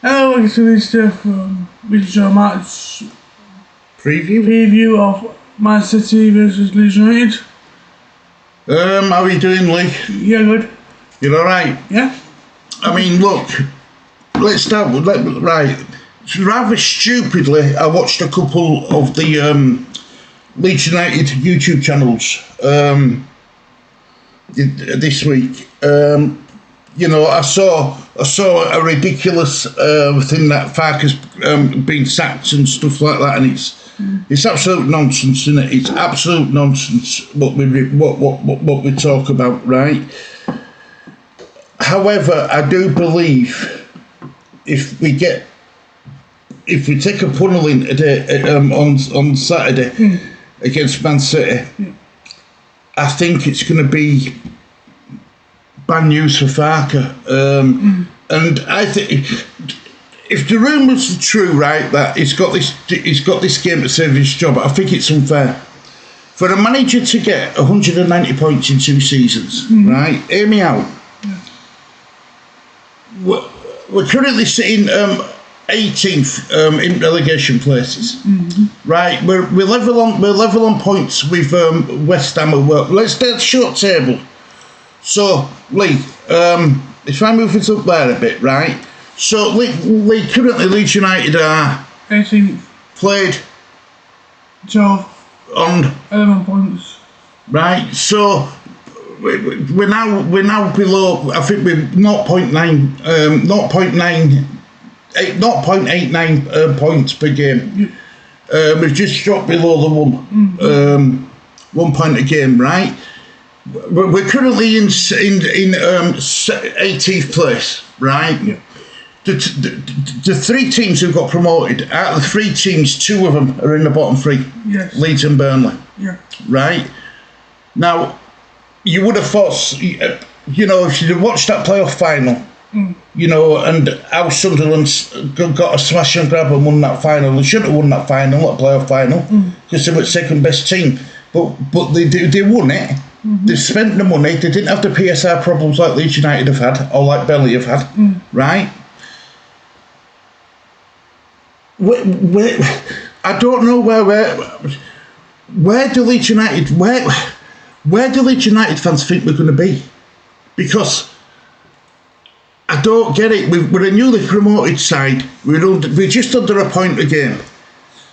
Hello, welcome to this regional match preview of Man City versus Leeds United. How are you doing, Lee? Yeah, good. You're alright? Yeah. I mean, look, let's start with, right, rather stupidly, I watched a couple of the Leeds United YouTube channels this week. You know, I saw a ridiculous thing that Farke's been sacked and stuff like that, and it's absolute nonsense, isn't it? It's absolute nonsense what we talk about, right? However, I do believe if we take a punneling today on Saturday against Man City, I think it's going to be bad news for Farke. And I think if the rumours are true, right, that he's got this game to save his job, I think it's unfair for a manager to get 190 points in 2 seasons. Right, hear me out. We're currently sitting 18th in relegation places. Right, we're level on points with West Ham. Let's take a short table. So, Lee, if I move it up there a bit, right? So, Lee currently Leeds United are 18th. Played 12. On 11 points. Right, so we're now below. I think we're 0.89 points per game. We've just dropped below the 1 point a game, right? We're currently in 18th place, right? Yeah. The 3 teams who got promoted, out of the 3 teams, 2 of them are in the bottom 3. Yes. Leeds and Burnley. Yeah. Right? Now, you would have thought, you know, if you'd watched that playoff final, you know, and how Sunderland got a smash and grab and won that final. They should have won that final, that playoff final, because they were second best team. But they won it. They spent the money. They didn't have the PSR problems like Leeds United have had, or like Burnley have had, right? I don't know where do Leeds United fans think we're going to be, because I don't get it. We're a newly promoted side. We're just under a point a game.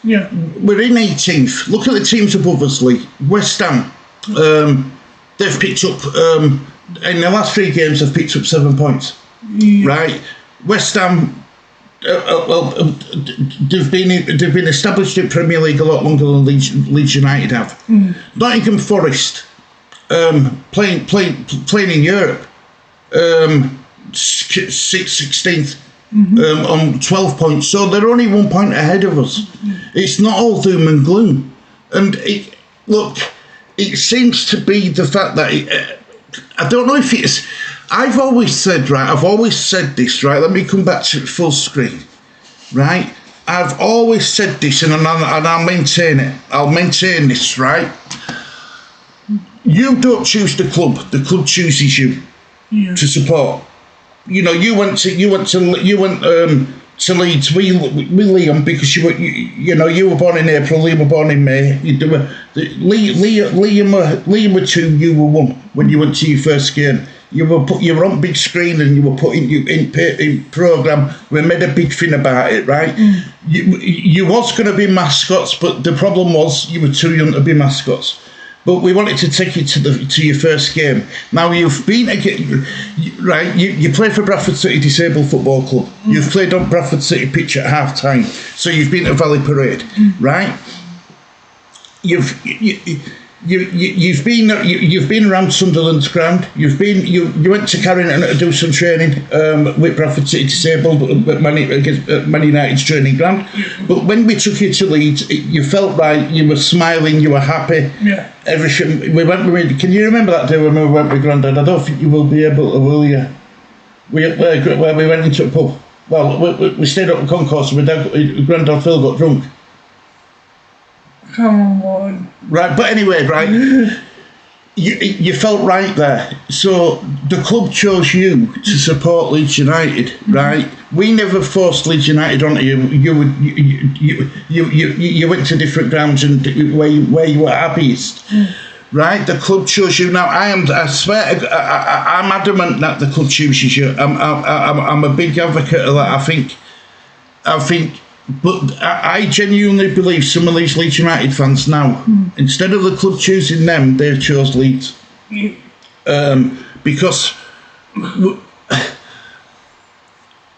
Yeah, we're in 18th. Look at the teams above us, Lee. West Ham. They've picked up in the last 3 games. They've picked up 7 points. Yeah. Right, West Ham. They've been established in Premier League a lot longer than Leeds United have. Nottingham Forest playing in Europe, 16th on 12 points. So they're only 1 point ahead of us. It's not all doom and gloom. And it seems to be the fact that I don't know if it's. I've always said this, right? Let me come back to full screen, right? I've always said this, and I'll maintain it. I'll maintain this, right? You don't choose the club chooses you to support. You know, you went to Leeds. We Liam, because you were born in April. Liam were born in May. Liam were 2. You were 1 when you went to your first game. You were on big screen and you were put in programme. We made a big thing about it, right? You was going to be mascots, but the problem was you were too young to be mascots. But we wanted to take you to your first game. Now you've been right. You played for Bradford City Disabled Football Club. You've played on Bradford City pitch at half time. So you've been to Valley Parade, right? You've been around Sunderland's ground. You went to Carrington to do some training with Bradford City Disabled against Man United's training ground. But when we took you to Leeds, you felt right. You were smiling. You were happy. Yeah. Everything. Can you remember that day when we went with Grandad? I don't think you will be able to, will you? Where we went into a pub. Well, we stayed up in Concourse and Grandad Phil got drunk. Come on. Right, but anyway, right. you felt right there. So the club chose you to support Leeds United, right? We never forced Leeds United onto you. You went to different grounds and where you were happiest, right? The club chose you. Now I swear, I'm adamant that the club chooses you. I'm a big advocate of that. I think. But I genuinely believe some of these Leeds United fans now, instead of the club choosing them, they've chose Leeds. Because,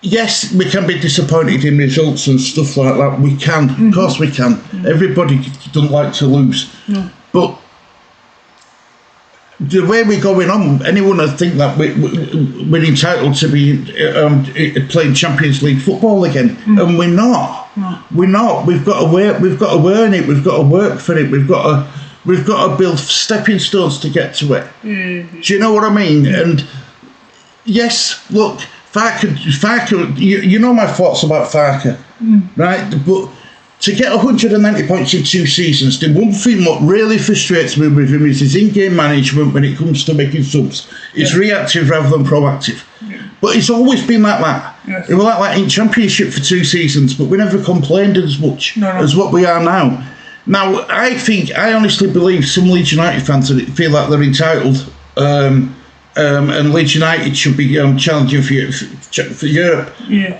yes, we can be disappointed in results and stuff like that. We can, of course we can. Everybody doesn't like to lose. But the way we're going on, anyone would think that we're entitled to be playing Champions League football again, and we're not. We're not. We've got to work. We've got to earn it. We've got to work for it. We've got to build stepping stones to get to it. Do you know what I mean? And yes, look, Farke. You know my thoughts about Farke, right? But to get 190 points in 2 seasons, the one thing what really frustrates me with him is his in-game management when it comes to making subs. It's reactive rather than proactive. But it's always been like that. It was like that in Championship for 2 seasons, but we never complained as much as what we are now. Now, I honestly believe some Leeds United fans feel like they're entitled, and Leeds United should be challenging for Europe.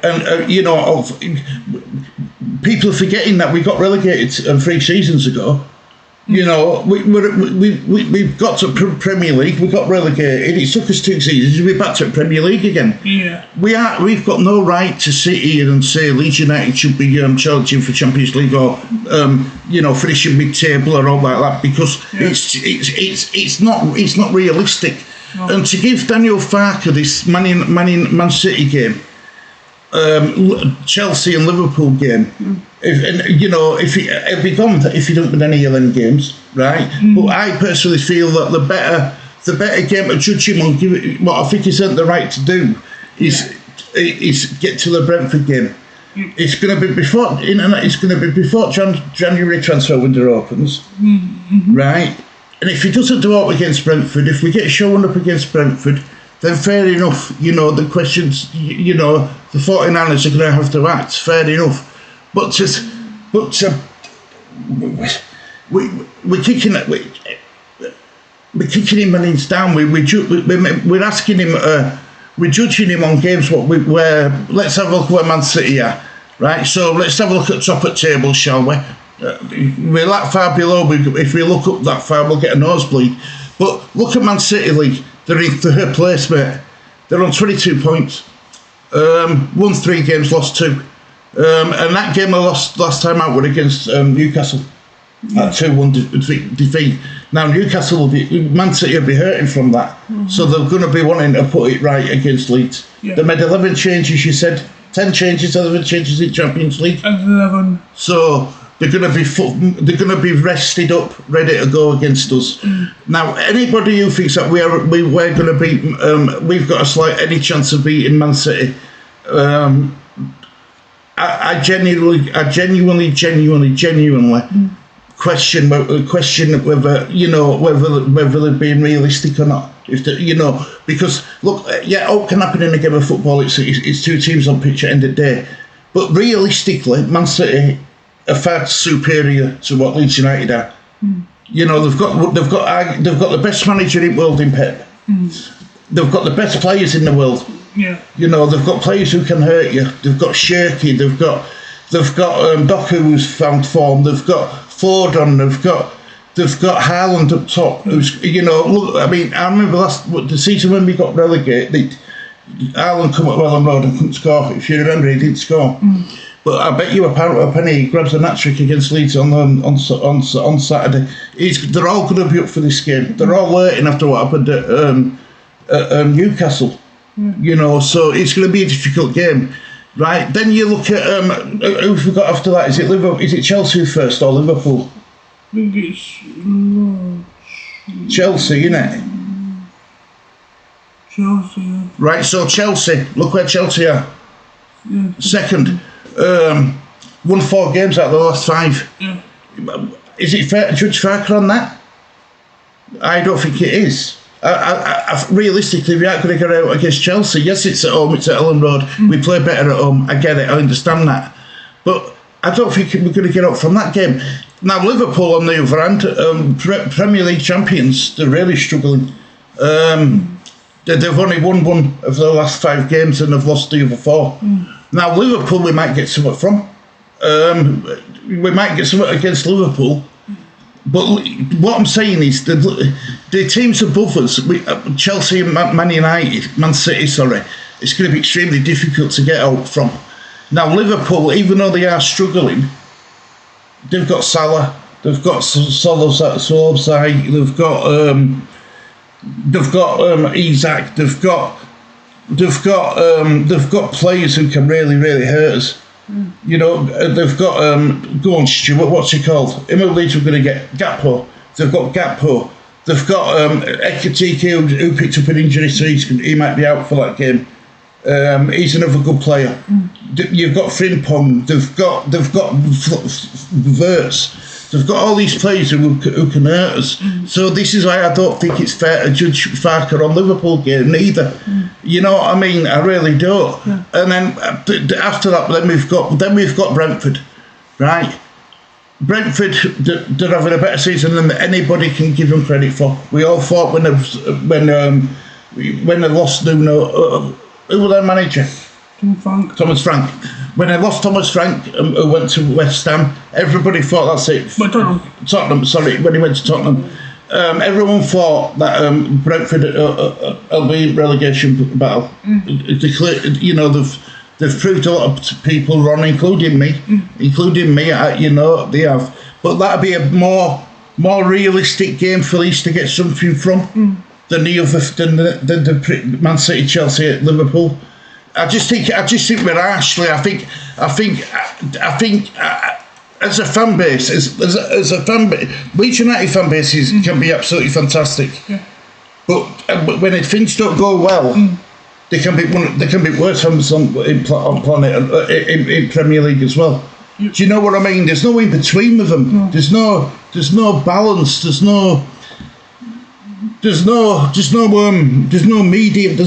And, people are forgetting that we got relegated 3 seasons ago. You know, we've got to Premier League. We got relegated. It took us 2 seasons. We're back to Premier League again. We've got no right to sit here and say Leeds United should be challenging for Champions League or finishing mid-table or all like that, because it's not realistic. And to give Daniel Farke this Man City game, Chelsea and Liverpool game, if he gone if he don't win any of them games, right? But I personally feel that the better game to judge him on, what I think he's earned the right to do is get to the Brentford game. It's going to be before January transfer window opens, right? And if he doesn't do it against Brentford, if we get shown up against Brentford, then fair enough. The questions, the 49ers are going to have to act. Fair enough. But we're kicking him when he's down. We're asking him. We're judging him on games. Where let's have a look where Man City are. Right. So let's have a look at top of table, shall we? We're that far below. If we look up that far, we'll get a nosebleed. But look at Man City League. They're in 3rd place, mate. They're on 22 points. Won 3 games, lost 2. And that game I lost last time out was against Newcastle. That 2-1 defeat. Now Newcastle Man City will be hurting from that. So they're going to be wanting to put it right against Leeds. They made 11 changes, you said. 10 changes, 11 changes in Champions League. 11. So they're going to be rested up, ready to go against us. Now, anybody who thinks that we're going to beat, we've got any chance of beating Man City, I genuinely question whether they're being realistic or not. Because look, all can happen in a game of football. It's 2 teams on pitch at the end of the day, but realistically, Man City are far superior to what Leeds United are. They've got the best manager in the world in Pep. They've got the best players in the world. They've got players who can hurt you. They've got Shirky. They've got Doku, who's found form. They've got Ford on. They've got Haaland up top. Who's look. I mean, I remember the season when we got relegated. Haaland come up Welland Road and couldn't score. If you remember, he didn't score. But I bet you a penny he grabs an hat-trick against Leeds on Saturday. They're all going to be up for this game. They're all waiting after what happened at Newcastle. So it's going to be a difficult game, right? Then you look at who've we got after that? Is it Liverpool? Is it Chelsea first or Liverpool? I think it's Chelsea, isn't it? Chelsea. Right. So Chelsea. Look where Chelsea are. Second. Won 4 games out of the last 5. Is it fair to judge Farke on that? I don't think it is. Realistically, we aren't going to get out against Chelsea. Yes, it's at home, it's at Ellen Road. We play better at home. I get it, I understand that. But I don't think we're going to get out from that game. Now, Liverpool, on the other hand, Premier League champions, they're really struggling. They've only won one of the last 5 games and they've lost the other 4. Now, Liverpool, we might get something from. We might get something against Liverpool. But what I'm saying is the teams above us, Chelsea and Man City, it's going to be extremely difficult to get out from. Now, Liverpool, even though they are struggling, they've got Salah, they've got Solskjaer, they've got Isak, they've got players who can really, really hurt us. You know, they've got go on, Stuart, what's he called? In the Leeds, we're going to get Gakpo. They've got Gakpo. They've got Ekitike, who picked up an injury, so he might be out for that game. He's another good player. You've got Frimpong. They've got Verts. They've got all these players who can hurt us. So this is why I don't think it's fair to judge Farker on Liverpool game neither. You know what I mean? I really don't. And then after that, then we've got Brentford, right? Brentford, they're having a better season than anybody can give them credit for. We all thought when they lost Nuno, who was their manager? Thomas Frank. When they lost Thomas Frank, who went to West Ham, everybody thought that's it. Tottenham, sorry, when he went to Tottenham. Everyone thought that Brentford will be in relegation battle. You know, they've proved a lot of people wrong, including me. You know, they have. But that'd be a more realistic game for Leeds to get something from than the Man City, Chelsea, Liverpool. I just think we're harshly. I think as a fan base, as a fan base, Leeds United fan bases can be absolutely fantastic. But when things don't go well, they can be worse fans on planet in Premier League as well. Do you know what I mean? There's no in between with them. No. There's no balance. There's no medium.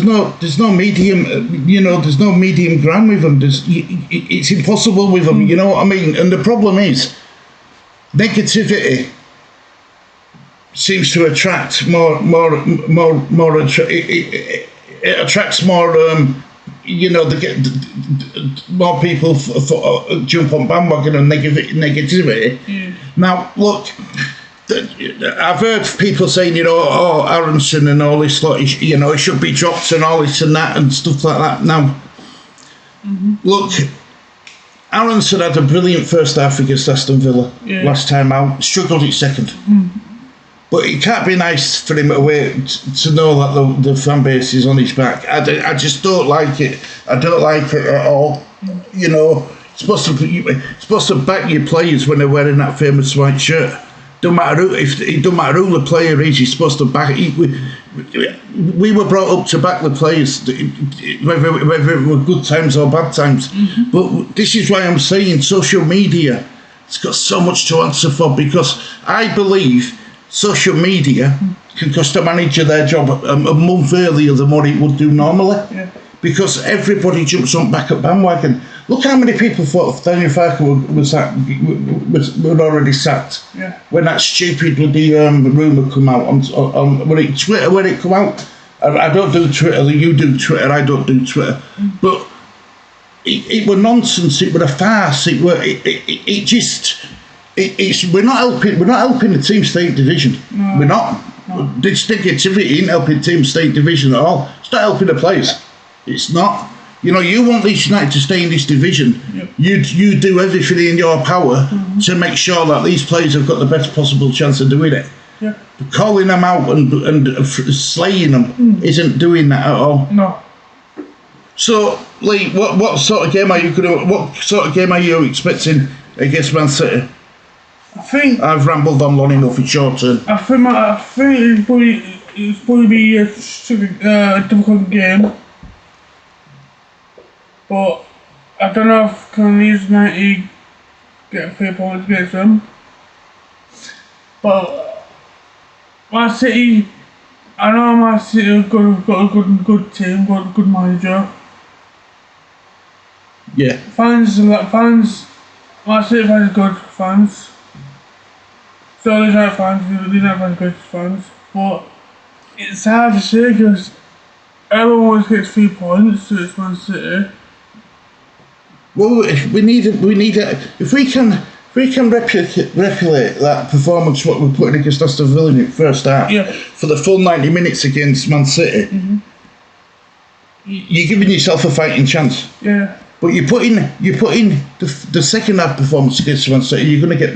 You know, there's no medium ground with them. It's impossible with them. You know what I mean? And the problem is, negativity seems to attract it attracts more. You know, they get more people jump on bandwagon and negativity. Now, look. I've heard people saying, you know, Aronson and all this, like, you know, he should be dropped and all this and that and stuff like that. Now, look, Aronson had a brilliant first half against Aston Villa last time out, struggled at second. But it can't be nice for him to know that the fan base is on his back. I just don't like it. I don't like it at all. You know, you're supposed to back your players when they're wearing that famous white shirt. It don't matter who the player is, you're supposed to back it. We were brought up to back the players, whether it were good times or bad times. But this is why I'm saying social media, it's got so much to answer for, because I believe social media can cost a manager their job a month earlier than what it would do normally. Because everybody jumps on back at bandwagon. Look how many people thought Daniel Farker was already sacked when that stupid bloody rumour come out on Twitter when it come out. I don't do Twitter. You do Twitter. I don't do Twitter. But it were nonsense. It were a farce. We're not helping the team stay in division. No. We're not. No. This negativity ain't helping team stay in division at all. It's not helping the players. It's not. You know, you want Leeds United to stay in this division. You do everything in your power to make sure that these players have got the best possible chance of doing it. But calling them out and slaying them isn't doing that at all. No. So, Lee, what sort of game are you expecting against Man City? I think I've rambled on long enough in short term. I think it's probably be a difficult game. But I don't know if can Leeds United get 3 points against them. But Man City, I know Man City have got a good team, got a good manager. Yeah. Fans, Man City fans are good fans. So they're not fans, they're not very good fans. But it's hard to say because everyone always gets 3 points, so it's Man City. Well, we need if we can replicate that performance what we're putting against Aston Villa in the first half for the full 90 minutes against Man City, you're giving yourself a fighting chance. Yeah. But you put in the second half performance against Man City, you're gonna get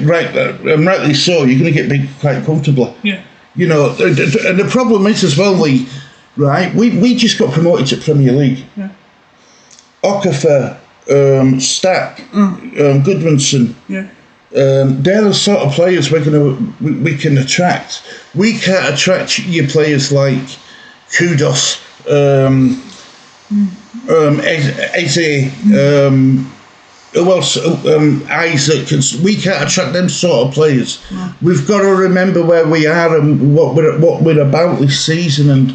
right, and rightly so. You're gonna get big quite comfortably. Yeah. You know, and the problem is as well, Lee. Right, we just got promoted to Premier League. Yeah. Okafor, Stack, Goodmanson. Yeah. They're the sort of players we can attract. We can't attract your players like Kudos, Eze, who else? Isaac. We can't attract them sort of players. No. We've got to remember where we are and what we're about this season. And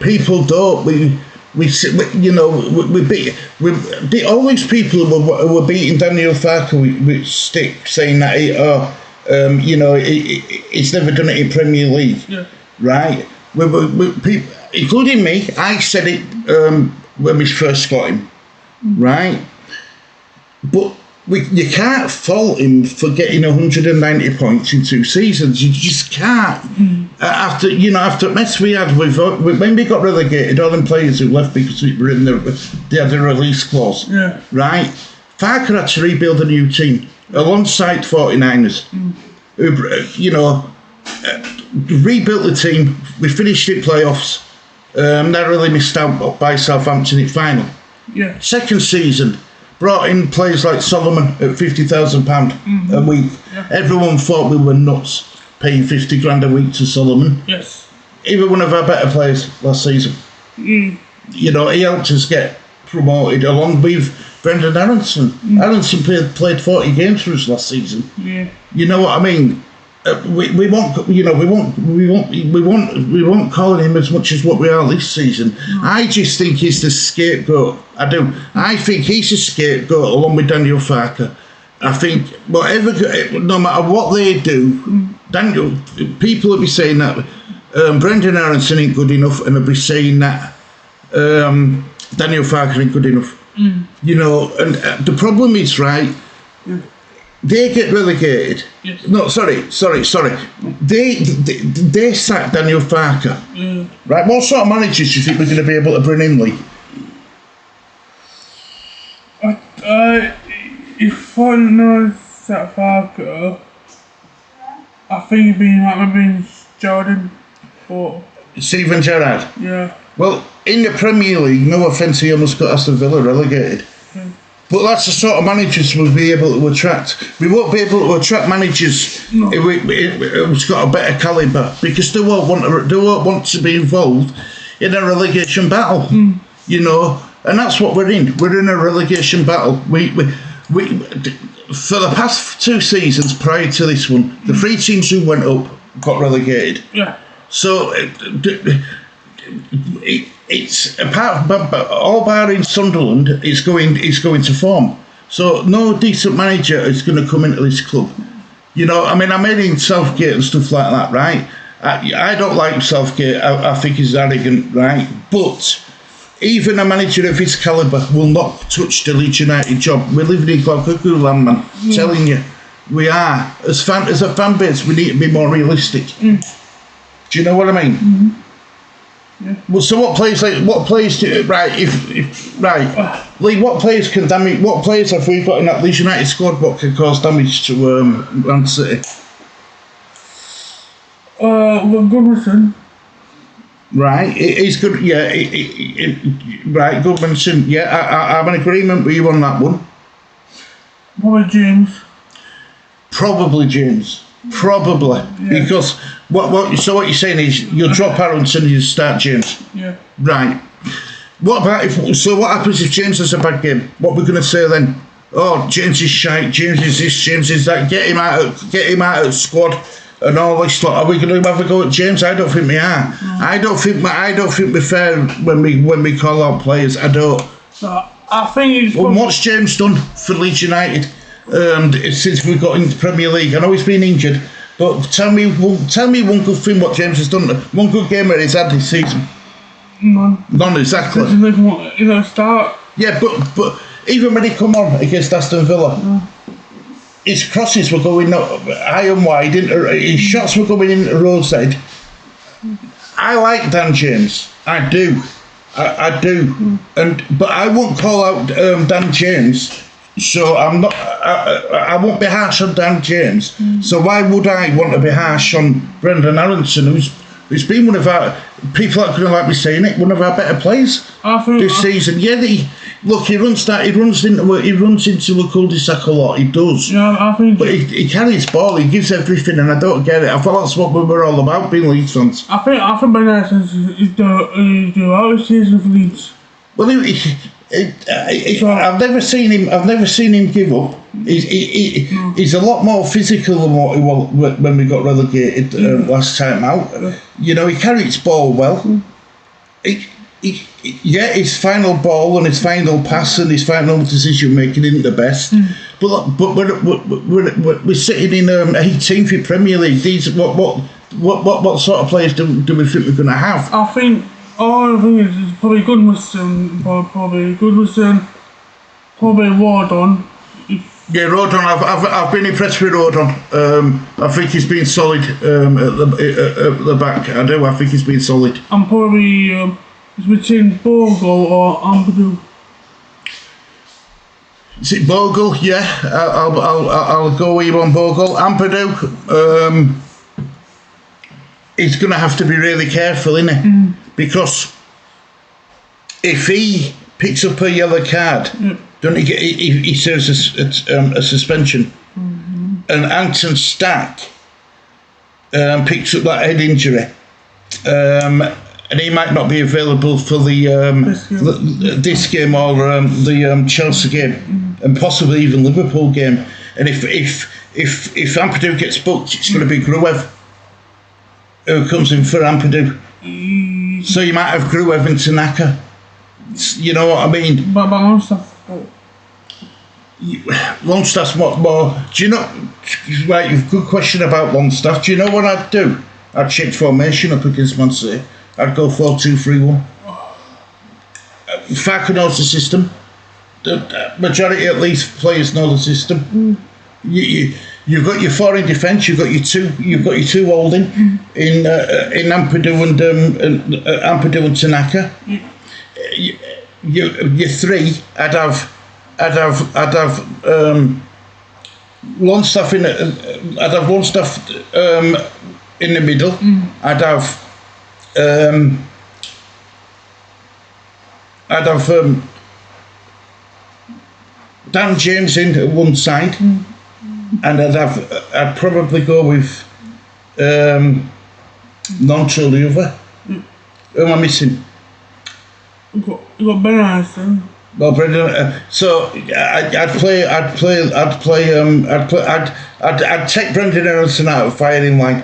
people don't. We beat all these people who were beating Daniel Farker with stick, saying that he's never done it in Premier League, right? People, including me, I said it when we first got him, right? But you can't fault him for getting 190 points in 2 seasons. You just can't. After the mess we had when we got relegated, all them players who left because we were they had a release clause, right? Farker had to rebuild a new team alongside 49ers. Rebuilt the team. We finished it playoffs. Narrowly missed out by Southampton in final. Yeah. Second season, brought in players like Solomon at £50,000 a week. Yeah. Everyone thought we were nuts paying 50 grand a week to Solomon. Yes. Even one of our better players last season. He helped us get promoted along with Brendan Aronson. Aronson played 40 games for us last season. Yeah. You know what I mean? We won't call him as much as what we are this season. I just think he's the scapegoat. I do. I think he's a scapegoat along with Daniel Farker. I think no matter what they do, people will be saying that Brendan Aronson ain't good enough, and they'll be saying that Daniel Farker ain't good enough. You know, and the problem is, right, they get relegated. Yes. No, sorry. They sacked Daniel Farker. Right, what sort of managers do you think we're going to be able to bring in, Lee? If I know that Farker, I think it'd be maybe Jordan or Steven Gerrard. Yeah. Well, in the Premier League, no offence, he almost got Aston Villa relegated. But that's the sort of managers we'll be able to attract. We won't be able to attract managers who's got a better calibre, because they won't want to be involved in a relegation battle. You know, and that's what we're in. We're in a relegation battle. We for the past 2 seasons prior to this one, the 3 teams who went up got relegated. Yeah. So it's apart all barring Sunderland, it's going to form. So no decent manager is going to come into this club. You know, I mean, I'm in Southgate and stuff like that, right? I don't like Southgate. I think he's arrogant, right? But even a manager of his calibre will not touch the Leeds United job. We're living in cuckoo land, man. I'm telling you, we are. As a fan base, we need to be more realistic. Do you know what I mean? Yeah. Well, so what players Lee? What players have we got in that Leeds United squad? What can cause damage to Man City? Goodmanson. Right, he's good. Yeah, right, Goodmanson. Yeah, I'm in agreement with you on that one. Probably James. Probably, because what you're saying is you'll drop Aronson and you start James. Yeah. Right. What happens if James has a bad game? What we're going to say then? oh, James is shite, James is this, James is that. Get him out of the squad and all this lot. Are we going to have a go at James? I don't think we are. I don't think we're fair when we call out players. I don't. So I think it's. Well, what's James done for Leeds United since we got into the Premier League? I know he's been injured, but tell me one good thing what James has done. One good game that he's had this season. None, exactly. Start. Yeah, but even when he come on against Aston Villa, his crosses were going high and wide. His shots were going into Rosehead. I like Dan James. I do. I do. But I won't call out Dan James. So I'm not. I won't be harsh on Dan James. So why would I want to be harsh on Brendan Aronson, who's been one of our people that couldn't like me saying it, one of our better players this season. Yeah, he runs into the cul-de-sac a lot. He does. Yeah, I think. But he carries ball. He gives everything, and I don't get it. I thought that's what we were all about, being Leeds fans. I think Brendan is the out this season for Leeds. Well, I've never seen him give up. He's a lot more physical than what he was when we got relegated last time out. You know, he carries ball well. His final ball and his final pass and his final decision making isn't the best. But we're sitting in 18th in Premier League. These what sort of players do we think we're going to have? I think is probably Goodmanson, probably Rodon. Yeah, Rodon. I've been impressed with Rodon. I think he's been solid at the back. I do. I think he's been solid. I'm probably it's between Bogle or Ampadu. Is it Bogle? Yeah, I'll go with you on Bogle. Ampadu. He's going to have to be really careful, isn't he? Because if he picks up a yellow card, don't he serves a suspension. And Anton Stack picks up that head injury, and he might not be available for this game or the Chelsea game, and possibly even Liverpool game. And if Ampadu gets booked, it's going to be Gruev who comes in for Ampadu. So you might have Gruev and Tanaka. You know what I mean? But Longstaff. Longstaff's what more? Do you know? Right, you've good question about Longstaff. Do you know what I'd do? I'd change formation up against Man City. I'd go 4-2-3-1. Farker knows the system. The majority, at least, players know the system. You've got your four in defence. You've got your two holding in Ampadu and Tanaka. Your three. I'd have Longstaff in. I'd have Longstaff in the middle. I'd have Dan James in at one side. And I'd probably go with Noncho the other. Who am I missing? You got Ben Anderson. Well, Brendan. So I'd take Brendan Aronson out of firing line.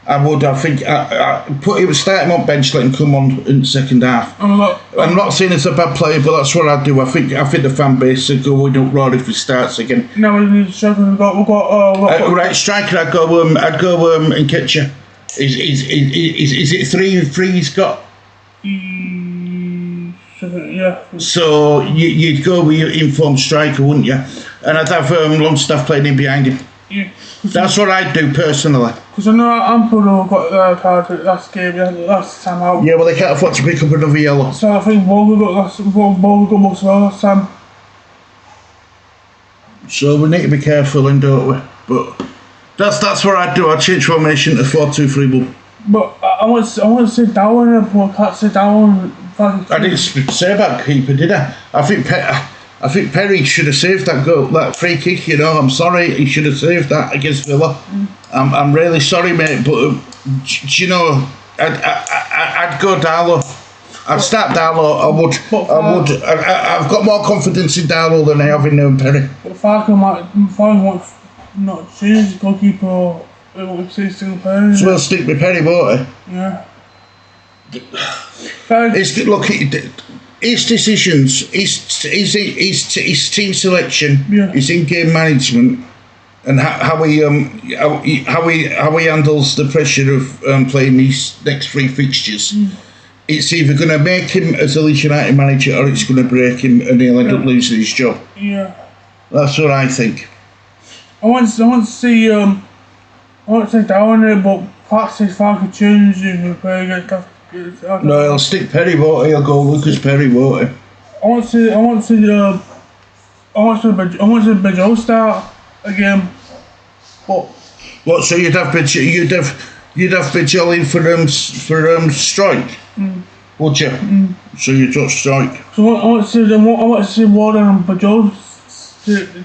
I would. I think he would start him on bench, let him come on in the second half. I'm not saying it's a bad player, but that's what I'd do. I think the fan base would go up roar if he starts again. No, we need striker. We've got right, striker. I'd go Nketiah. Is it 3 he's got? Yeah. So you'd go with your informed striker, wouldn't you? And I'd have Longstaff playing in behind him. Yeah. That's what I'd do personally. Because I know Ampadu got card last time out. Yeah, well they can't afford to pick up another yellow. So I think Bogle got most well last time. So we need to be careful, and don't we? But that's what I'd do. I'd change formation to 4-2-3-1. But I want to sit down, but I can't sit down. I didn't say about keeper, did I? I think Perry should have saved that goal, that free kick. You know, I'm sorry, he should have saved that against Villa. I'm really sorry, mate, but you know, I'd go Darlow. I'd start Darlow. I've got more confidence in Darlow than I have in Perry. But Falcon won't not change the goalkeeper, or it won't stay still Perry. So we'll stick with Perry, won't he? Yeah. His decisions, his team selection, his in-game management, and how he handles the pressure of playing these next 3 fixtures. It's either going to make him as a Leeds United manager, or it's going to break him, and he'll end up losing his job. Yeah. That's what I think. I want to see down there, but perhaps if I could change it, No, he'll stick Perry, won't he? He'll go Lucas Perry, won't he? I want to Bajol start again, but what? So you'd have Bajol in for strike, would you? So you took strike. So I want to see Warden and Bajol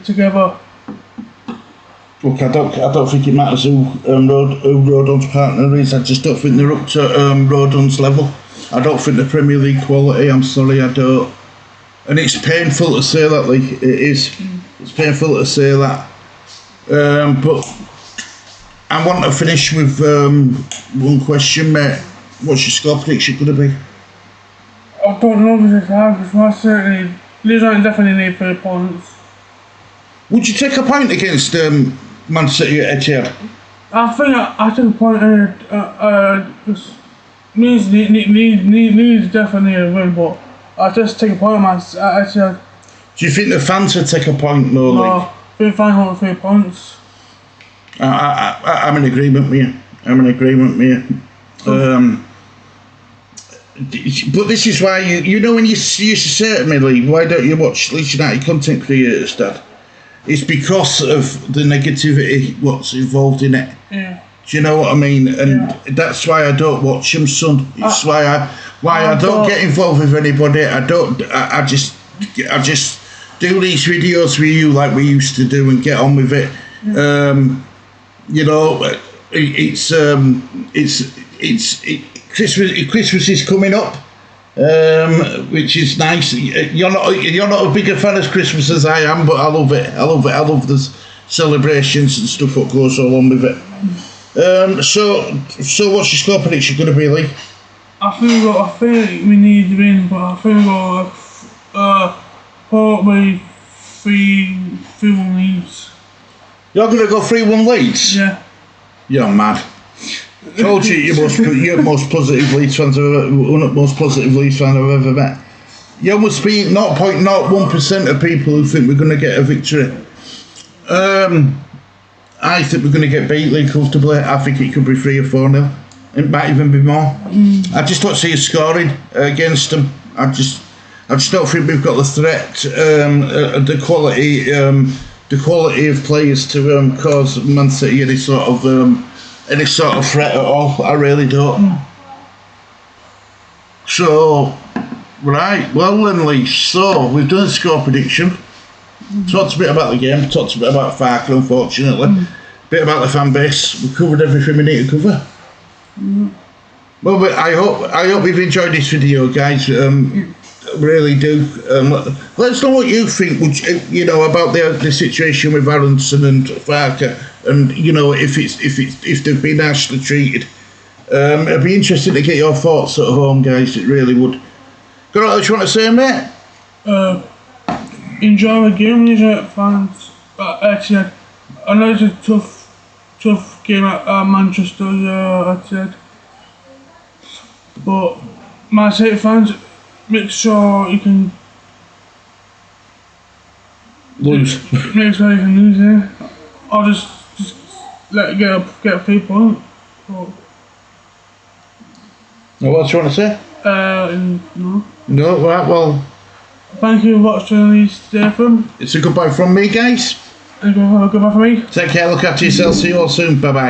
together. Look, I don't think it matters who Rodon's partner is. I just don't think they're up to Rodon's level. I don't think the Premier League quality. I'm sorry, I don't. And it's painful to say that, Lee. It is. It's painful to say that. But I want to finish with one question, mate. What's your score prediction going to be? I don't know if it's hard, because most certainly Leeds definitely need 3 points. Would you take a point against Man City at Etihad? I think I took a point. Leeds definitely a win, but I just take a point. Do you think the fans would take a point, though? No, I think fans want 3 points. I'm in agreement with you. But this is why you know when you used to say to me, Lee, why don't you watch Leeds United content creators, Dad? It's because of the negativity, what's involved in it. Yeah. Do you know what I mean? And that's why I don't watch them, son. It's why I don't get involved with anybody. I just do these videos with you like we used to do and get on with it. You know, Christmas is coming up. Which is nice. You're not a bigger fan of Christmas as I am, but I love it. I love the celebrations and stuff that goes along with it. So what's your score prediction going to be, Lee? I think we need to win, but I think we'll probably 3-1 Leeds. You're going to go 3-1 Leeds? Yeah. You're mad. Told you you're the most positive Leeds fan I've ever met. You must be 0.01% of people who think we're going to get a victory. I think we're going to get beat Lee comfortably. I think it could be 3 or 4-0. It might even be more. I just don't see us scoring against them. I just don't think we've got the threat, the quality of players to cause Man City any sort of threat at all. I really don't. So, right, well then, Lee. So we've done a score prediction. Talked a bit about the game. Talked a bit about Farker, unfortunately. A bit about the fan base. We covered everything we need to cover. Well, but I hope you've enjoyed this video, guys. Really do. Let us know what you think. About the situation with Aronson and Farker, and if they've been harshly treated. It'd be interesting to get your thoughts at home, guys. It really would. Got anything you want to say, mate? Enjoy the game, Leeds fans. Etihad. I know it's a tough game at Manchester, Etihad. But Man City fans, make sure you can lose. Make sure you can lose, yeah. Or just let it get a 3 points. What do you want to say? No. No, right, well. Thank you for watching these today, film. It's a goodbye from me, guys. And goodbye from me. Take care, look after yourself, see you all soon, bye bye.